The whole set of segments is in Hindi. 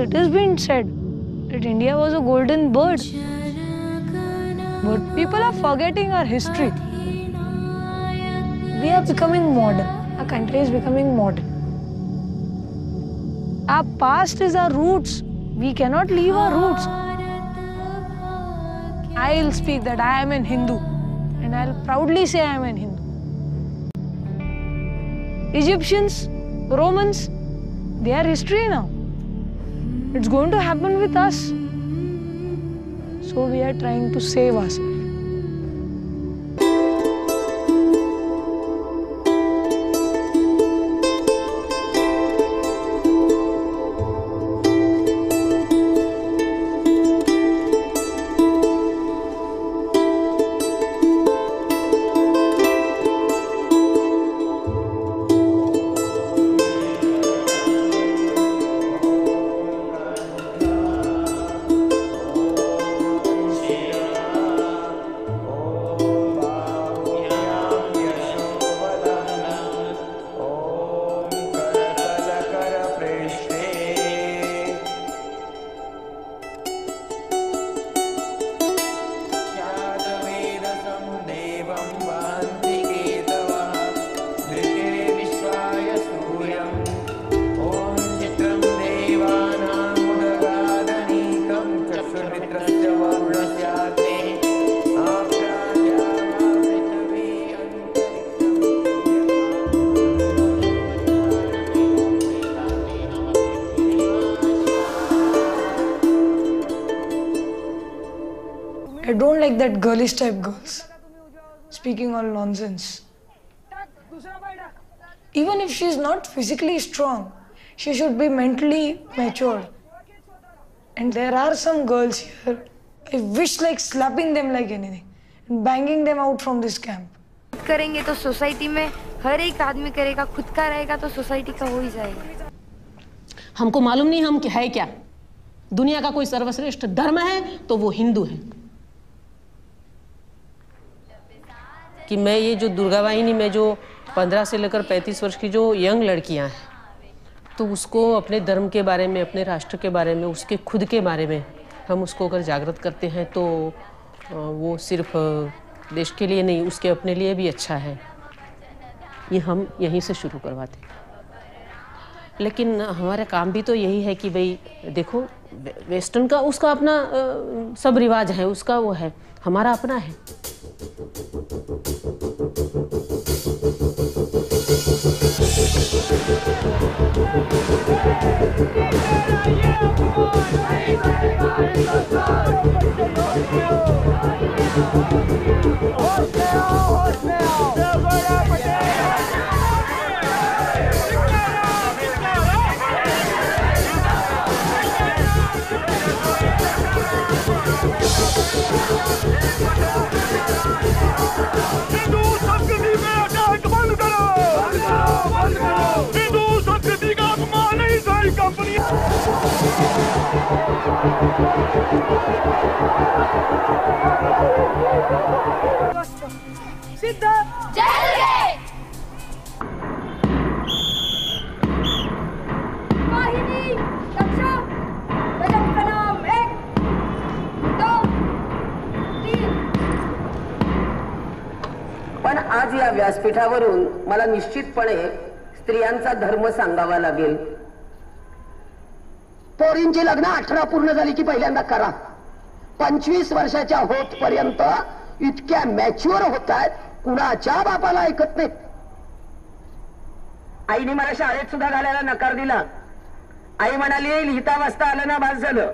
It has been said that India was a golden bird. But people are forgetting our history. We are becoming modern. Our country is becoming modern. Our past is our roots. We cannot leave our roots. I'll speak that I am an Hindu, and I'll proudly say I am an Hindu. Egyptians, Romans, they are history now. It's going to happen with us. So we are trying to save ourselves. I don't like that girlish type girls speaking all nonsense. Even if she is not physically strong, she should be mentally mature. And there are some girls here, I wish like slapping them like anything and banging them out from this camp. करेंगे तो सोसाइटी में हर एक आदमी करेगा, खुद का रहेगा तो सोसाइटी का हो ही जाएगा। हमको मालूम नहीं हम है क्या। दुनिया का कोई सर्वश्रेष्ठ धर्म है तो वो हिंदू है। कि मैं ये जो दुर्गा वाहिनी में जो 15 से लेकर 35 वर्ष की जो यंग लड़कियां हैं, तो उसको अपने धर्म के बारे में, अपने राष्ट्र के बारे में, उसके खुद के बारे में हम उसको अगर जागृत करते हैं तो वो सिर्फ देश के लिए नहीं, उसके अपने लिए भी अच्छा है। ये हम यहीं से शुरू करवाते हैं। लेकिन हमारा काम भी तो यही है कि भाई देखो, वेस्टर्न का उसका अपना सब रिवाज है, उसका वो है, हमारा अपना है। पण आज या व्यासपीठावरून मला निश्चितपणे स्त्रियांचा धर्म सांगावा लागेल। पोरींची लग्न 18 पूर्ण झाली की पहिल्यांदा करा। 25 वर्षाच्या होत पर्यंत इतक्या मॅच्युअर होतात, कुणाच्या बापाला ऐकत नाही। आईने मला शाळेत सुद्धा घालायला नकार दिला। आई म्हणाली लिहिता वाचता आलं ना बस झालं।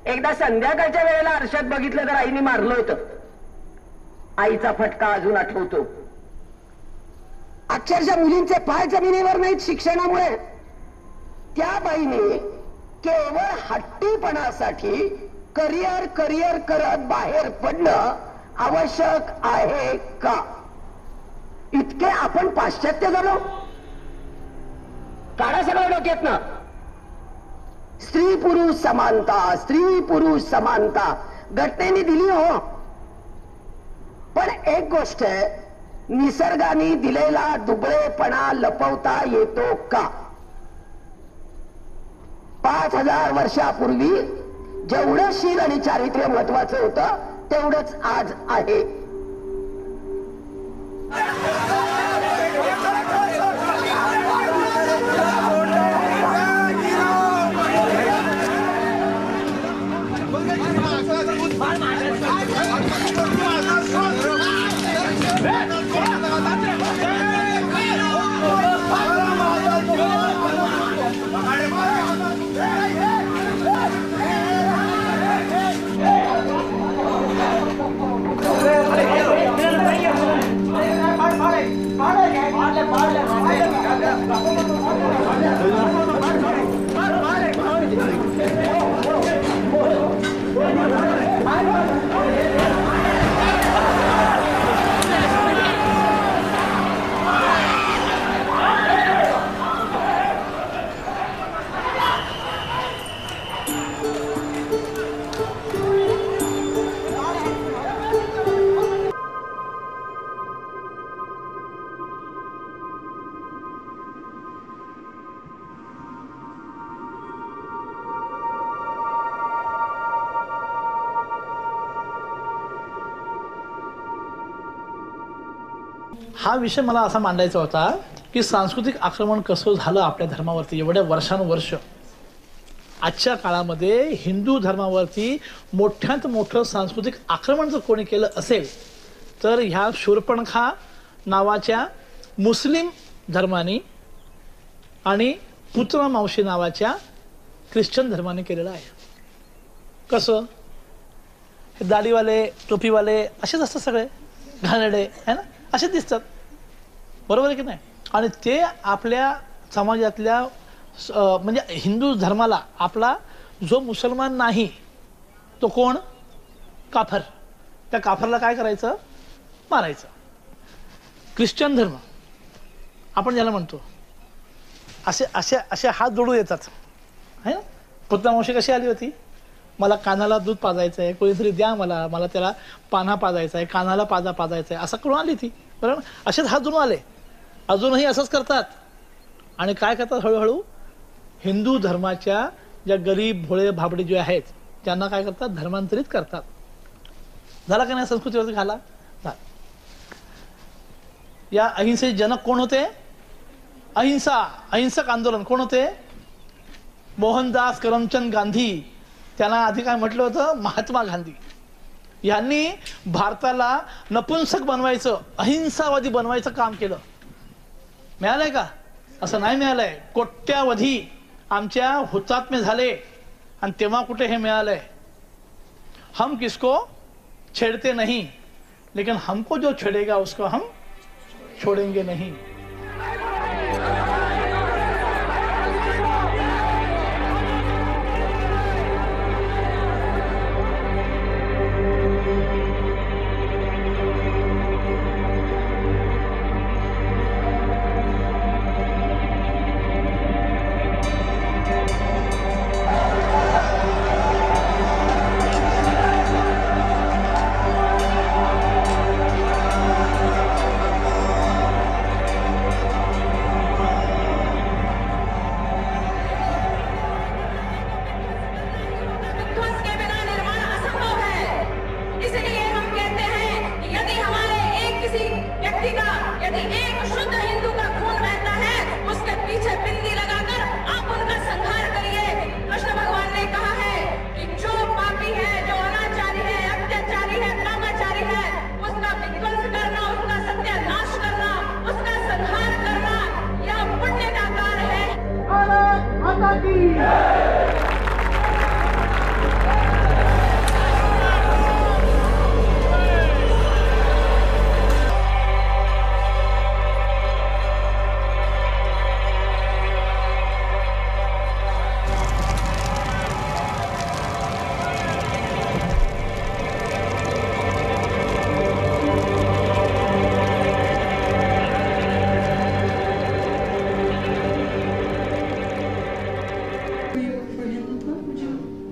एकदा संध्याकाळच्या वेळेला आरशात बघितलं तर आईने मारलं होतं। आईचा फटका अजून आठवतो। अक्षरशः मुलींचे पाय जमिनीवर नाहीत शिक्षणामुळे। त्या बाईने केवळ हट्टीपणासाठी करिअर करत बाहेर पडणं आवश्यक आहे का? इतके आपण पाश्चात्य झालो। काढा सगळं डोक्यातनं। स्त्री पुरुष समानता, स्त्री पुरुष समानता घटनेने दिली हो, पण एक गोष्ट आहे, निसर्गाने दिलेला दुबळेपणा लपवता येतो का? 5000 वर्षापूर्वी जेवढं शील आणि चारित्र्य महत्वाचं होतं तेवढंच आज आहे. हा विषय मला असा मांडायचा होता की सांस्कृतिक आक्रमण कसं झालं आपल्या धर्मावरती एवढ्या वर्षानुवर्ष. आजच्या काळामध्ये हिंदू धर्मावरती मोठ्यात मोठं सांस्कृतिक आक्रमण जर कोणी केलं असेल तर ह्या शूर्पणखा नावाच्या मुस्लिम धर्माने आणि पुत्र मावशी नावाच्या ख्रिश्चन धर्माने केलेलं आहे. कसं? हे दाढीवाले टोपीवाले असेच असतात सगळे घाणेरडे है ना, असे दिसतात, बरोबर आहे की नाही. आणि ते आपल्या समाजातल्या म्हणजे हिंदू धर्माला आपला जो मुसलमान नाही तो कोण? काफर. त्या काफरला काय करायचं? मारायचं. ख्रिश्चन धर्म आपण ज्याला म्हणतो असे असे असे हात जोडून येतात है ना. पुतनामावशी कशी आली होती? मला कानाला दूध पाजायचं आहे, कोणीतरी द्या मला, मला त्याला पान्हा पाजायचा आहे, कानाला पाजायचा आहे, असं करून आली ती, बरोबर. असेच हात जोडून आले. अजूनही असंच करतात. आणि काय करतात? हळूहळू हिंदू धर्माच्या ज्या गरीब भोळे भाबडे जे आहेत त्यांना काय करतात? धर्मांतरित करतात. झाला का नाही संस्कृतीवरती घाला? या अहिंसेचे जनक कोण होते? अहिंसक आंदोलन कोण होते? मोहनदास करमचंद गांधी. त्यांना आधी काय म्हटलं होतं? महात्मा गांधी. यांनी भारताला नपुंसक बनवायचं, अहिंसावादी बनवायचं काम केलं. मिळालंय का? असं नाही मिळालंय. कोट्यावधी आमच्या हुतात्मे झाले आणि तेव्हा कुठे हे मिळालंय? हम किसको छेड़ते नहीं लेकिन हमको जो छेड़ेगा उसको हम छोड़ेंगे नहीं.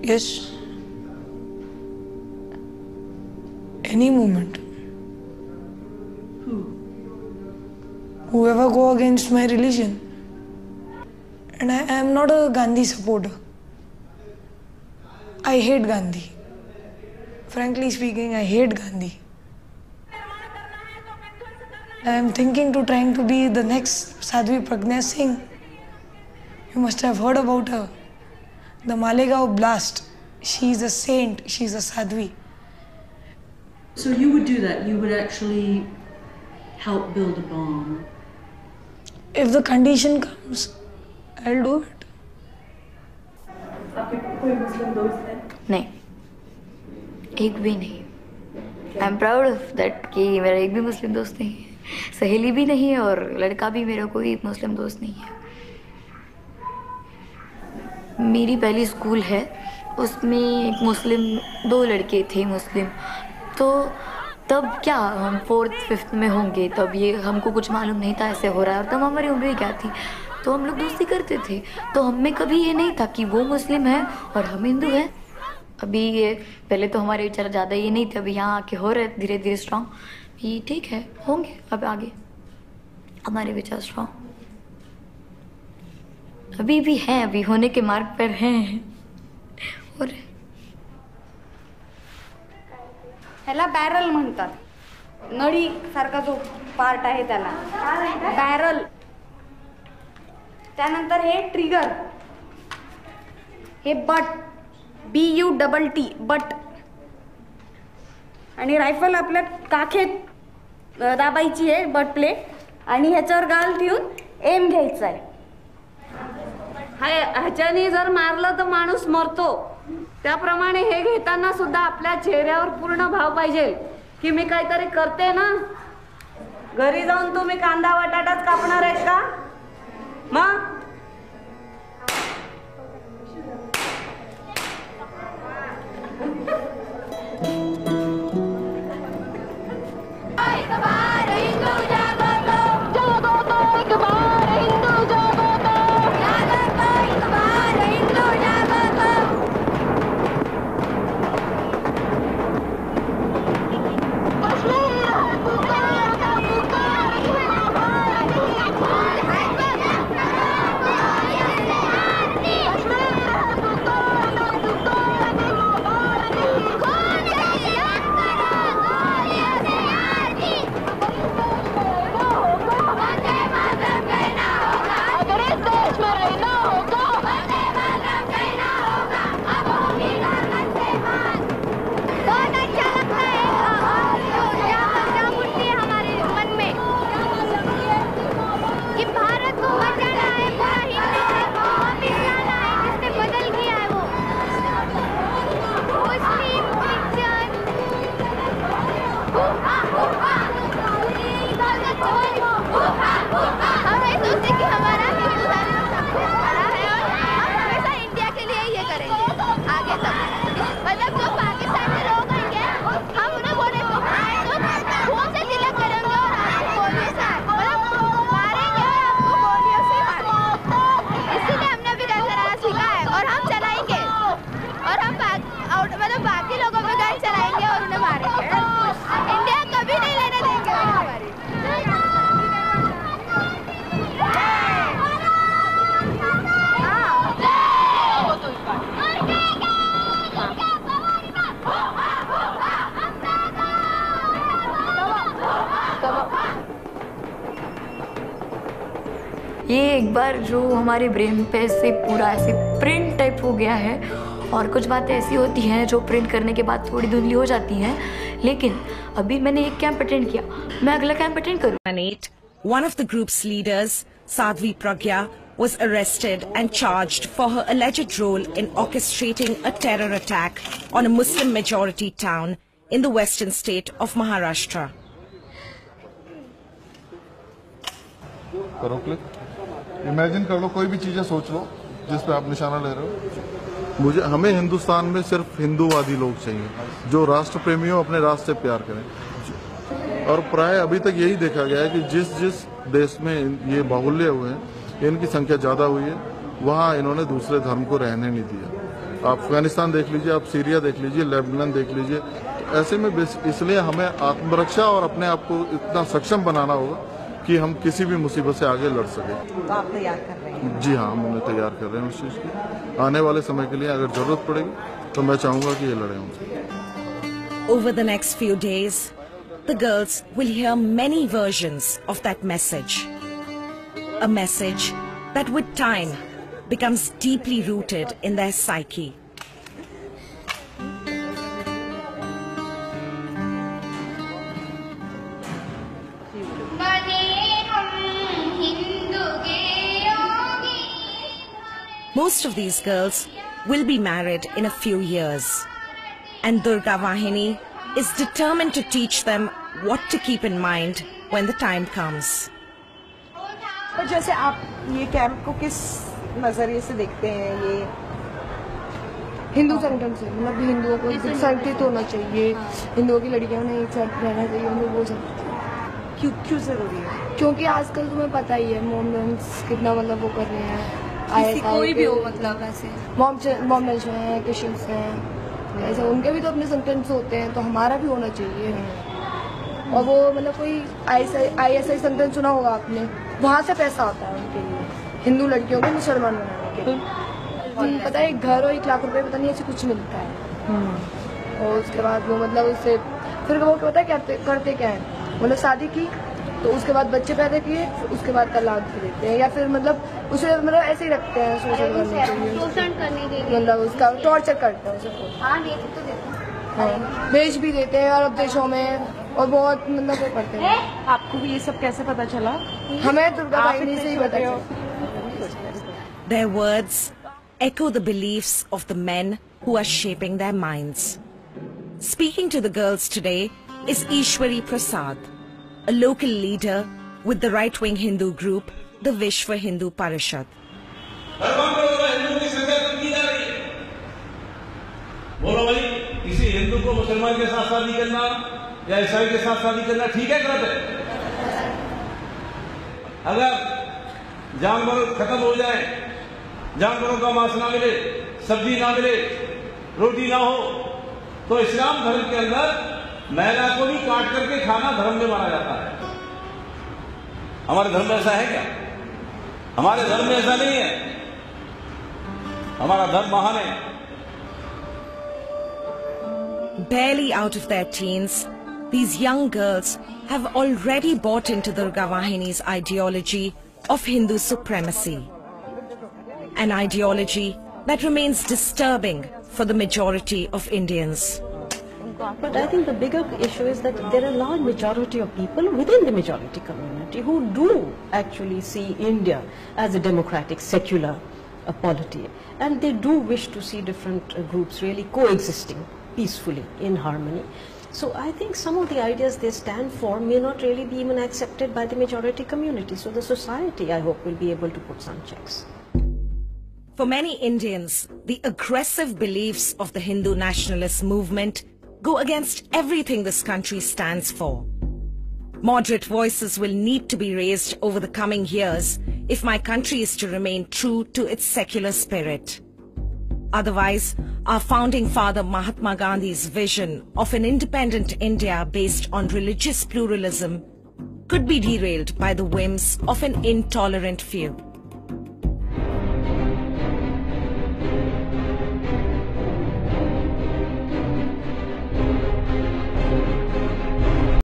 Yes. Any movement. Whoever go against my religion. And I am not a Gandhi supporter. I hate Gandhi. Frankly speaking, I hate Gandhi. I am thinking to trying to be the next Sadhvi Pragya Singh. You must have heard about her. The Malegaon blast. She is a saint. She is a Sadhvi. So you would do that? You would actually help build a bomb? If the condition comes, I'll do it. आपके कोई मुस्लिम दोस्त है? नहीं, एक भी नहीं। I am proud of that कि मेरा एक भी मुस्लिम दोस्त नहीं है, सहेली भी नहीं है और लड़का भी मेरा कोई मुस्लिम दोस्त नहीं है। मेरी पहली स्कूल है, उसमें एक मुस्लिम 2 लड़के थे मुस्लिम। तो तब क्या हम 4th 5th में होंगे, तब ये हमको कुछ मालूम नहीं था ऐसे हो रहा है, और तब हमारी उम्र भी क्या थी, तो हम लोग दोस्ती करते थे। तो हम में कभी ये नहीं था कि वो मुस्लिम है और हम हिंदू हैं। अभी ये पहले तो हमारे विचार ज़्यादा ये नहीं थे, अभी यहाँ आके हो रहे धीरे धीरे स्ट्रांग। ये ठीक है, होंगे अब आगे हमारे विचार स्ट्रांग। अभी भी हैं, अभी होने के मार्ग पर हैं। और ह्याला बॅरल म्हणतात, नळी सारखा जो पार्ट आहे त्याला बॅरल। त्यानंतर हे ट्रिगर, हे बट, BUTT बट। आणि रायफल आपल्या काखेत दाबायची आहे बट प्लेट, आणि ह्याच्यावर गाल ठेवून एम घ्यायचा आहे। ह्याच्याने जर मारलं तर माणूस मरतो, त्याप्रमाणे हे घेताना सुद्धा आपल्या चेहऱ्यावर पूर्ण भाव पाहिजे की मी काहीतरी करते ना। घरी जाऊन तुम्ही कांदा बटाटाच कापणार आहेत का? मग ये एक बार जो हमारे ब्रेन पे से पूरा ऐसे प्रिंट टाइप हो गया है, और कुछ बातें ऐसी होती हैं जो प्रिंट करने के बाद थोड़ी धुंधली हो जाती हैं। लेकिन अभी मैंने एक कैंप अटेंड किया, मैं अगला कैंप अटेंड करूँ। One of the group's leaders, Sadhvi Pragya, was arrested and charged for her alleged role in orchestrating a terror attack on a Muslim-majority town in the western state of Maharashtra. करो क्लिक, इमेजिन कर लो, कोई भी चीजें सोच लो जिस पे आप निशाना ले रहे हो। हमें हिंदुस्तान में सिर्फ हिंदूवादी लोग चाहिए जो राष्ट्र प्रेमी हो, अपने राष्ट्र से प्यार करें। और प्राय अभी तक यही देखा गया है कि जिस जिस देश में ये बाहुल्य हुए हैं, इनकी संख्या ज्यादा हुई है, वहाँ इन्होंने दूसरे धर्म को रहने नहीं दिया। आप अफगानिस्तान देख लीजिए, आप सीरिया देख लीजिए, लेबनान देख लीजिए। तो ऐसे में इसलिए हमें आत्मरक्षा और अपने आप को इतना सक्षम बनाना होगा कि हम किसी भी मुसीबत से आगे लड़ सके। तो आप तैयार कर रहे हैं? जी हाँ, हम उन्हें तैयार कर रहे हैं उस चीज़ की। आने वाले समय के लिए अगर जरूरत पड़ेगी तो मैं चाहूँगा कि ये लड़ें उनसे। Over the next few days, the girls will hear many versions of that message. A message that with time becomes deeply rooted in their psyche. Most of these girls will be married in a few years, and Durga Vahini is determined to teach them what to keep in mind when the time comes. तो जैसे आप ये कैंप को किस नजरिए से देखते हैं? ये हिंदू संगठन से, मतलब हिंदुओं को संगठित होना चाहिए, हिंदुओं की लड़कियों ने एक साथ रहना चाहिए, उन्हें वो सब क्यों जरूरी है? क्योंकि आजकल तुम्हें पता ही है मोमेंट्स कितना मतलब वो कर रहे हैं, कोई भी हो, मतलब ऐसे मोमेंट्स हैं, क्रिश्चियंस हैं, ऐसे उनके भी तो अपने संगठन होते हैं, तो हमारा भी होना चाहिए। और वो मतलब कोई ISI संगठन सुना होगा आपने, वहाँ से पैसा आता है उनके लिए, हिंदू लड़कियों को मुसलमान बनाने के लिए। पता है, 1 घर और 1 लाख रुपए पता नहीं ऐसे कुछ मिलता है। और उसके बाद वो मतलब उससे फिर वो पता है क्या करते क्या है, मतलब शादी की तो उसके बाद बच्चे पैदा किए, उसके बाद तलाक दे देते हैं, या फिर मतलब उसे मतलब ऐसे ही रखते हैं शोषण करने के लिए, मतलब उसका टॉर्चर करते हैं उसको, भेज भी देते हैं अरब देशों में, और बहुत मतलब वो करते हैं। आपको भी ये सब कैसे पता चला? हमें दुर्गा वाहिनी से ही पता चला। Their words echo the beliefs of the men who are shaping their minds. Speaking to the girls today is Ishwari Prasad, a local leader with the right-wing Hindu group, the Vishwa Hindu Parishad. बोलो भाई, किसी हिंदू को मुसलमान के साथ शादी करना या ईसाई के साथ शादी करना ठीक है, गलत है? अगर जानवर खत्म हो जाए, जानवरों का मांस ना मिले, सब्जी ना मिले, रोटी ना हो, तो इस्लाम धर्म के अंदर महिला को भी काट करके खाना धर्म में माना जाता है। हमारे धर्म में ऐसा है क्या? हमारे धर्म में ऐसा नहीं है। हमारा धर्म महान है। Barely out of their teens, these young girls have already bought into Durga Vahini's ideology of Hindu supremacy. An ideology that remains disturbing for the majority of Indians. But I think the bigger issue is that there are a large majority of people within the majority community who do actually see India as a democratic, secular polity. And they do wish to see different groups really coexisting peacefully, in harmony. So I think some of the ideas they stand for may not really be even accepted by the majority community. So the society, I hope, will be able to put some checks. For many Indians, the aggressive beliefs of the Hindu nationalist movement go against everything this country stands for. Moderate voices will need to be raised over the coming years if my country is to remain true to its secular spirit. Otherwise, our founding father Mahatma Gandhi's vision of an independent India based on religious pluralism could be derailed by the whims of an intolerant few.